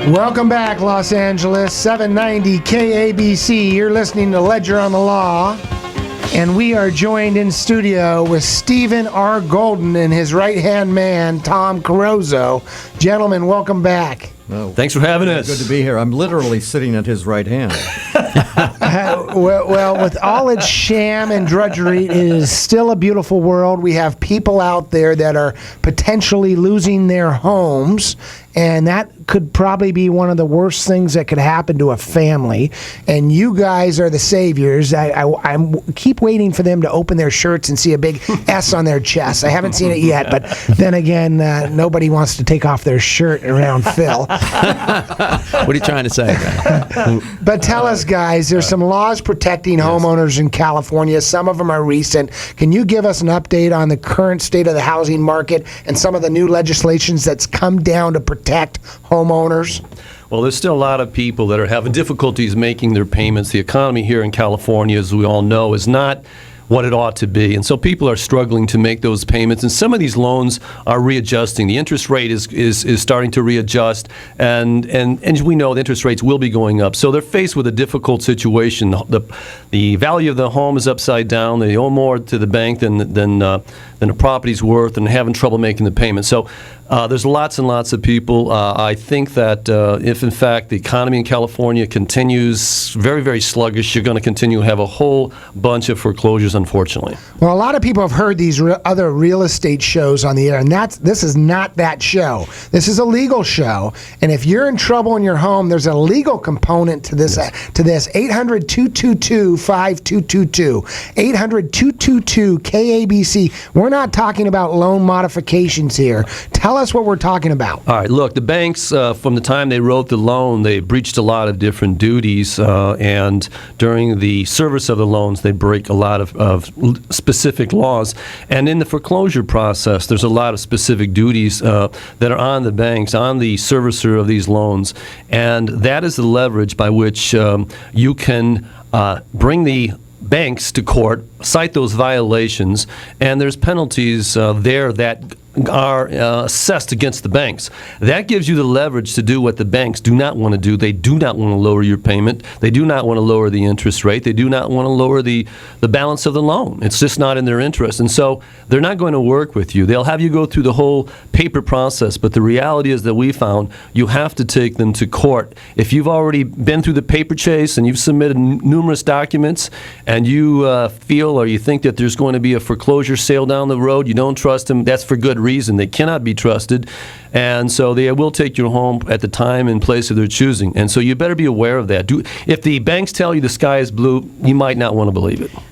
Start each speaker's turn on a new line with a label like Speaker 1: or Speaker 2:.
Speaker 1: Welcome back, Los Angeles, 790 KABC. You're listening to Ledger on the Law, and we are joined in studio with Stephen R. Golden and his right-hand man, Tom Carozzo. Gentlemen, welcome back.
Speaker 2: Oh,
Speaker 3: thanks for having us.
Speaker 2: Good to be here. I'm literally sitting at his right hand.
Speaker 1: Well, with all its sham and drudgery, it is still a beautiful world. We have people out there that are potentially losing their homes, and that could probably be one of the worst things that could happen to a family. And you guys are the saviors. I keep waiting for them to open their shirts and see a big S on their chest. I haven't seen it yet, but then again, nobody wants to take off their shirt around Phil.
Speaker 3: What are you trying to say?
Speaker 1: But tell us, guys, there's some laws protecting homeowners in California. Some of them are recent. Can you give us an update on the current state of the housing market and some of the new legislations that's come down to protect homeowners?
Speaker 4: Well, there's still a lot of people that are having difficulties making their payments. The economy here in California, as we all know, is not what it ought to be. And so people are struggling to make those payments. And some of these loans are readjusting. The interest rate is starting to readjust. And we know the interest rates will be going up. So they're faced with a difficult situation. The value of the home is upside down. They owe more to the bank than the property's worth, and having trouble making the payment. So there's lots and lots of people. I think that if, in fact, the economy in California continues very, very sluggish, you're going to continue to have a whole bunch of foreclosures, unfortunately.
Speaker 1: Well, a lot of people have heard these other real estate shows on the air, and this is not that show. This is a legal show, and if you're in trouble in your home, there's a legal component to this.
Speaker 4: Yes.
Speaker 1: To this 800-222-5222, 800-222-KABC. We're not talking about loan modifications here. Tell us what we're talking about.
Speaker 4: All right, look, the banks, from the time they wrote the loan, they breached a lot of different duties, and during the service of the loans, they break a lot of specific laws. And in the foreclosure process, there's a lot of specific duties that are on the banks, on the servicer of these loans, and that is the leverage by which you can bring the banks to court, cite those violations, and there's penalties there that are assessed against the banks. That gives you the leverage to do what the banks do not want to do. They do not want to lower your payment. They do not want to lower the interest rate. They do not want to lower the balance of the loan. It's just not in their interest. And so they're not going to work with you. They'll have you go through the whole paper process, but the reality is that we found you have to take them to court. If you've already been through the paper chase and you've submitted numerous documents and you feel or you think that there's going to be a foreclosure sale down the road, you don't trust them, that's for good reason. They cannot be trusted, and so they will take your home at the time and place of their choosing. And so you better be aware of that. If the banks tell you the sky is blue, you might not want to believe it.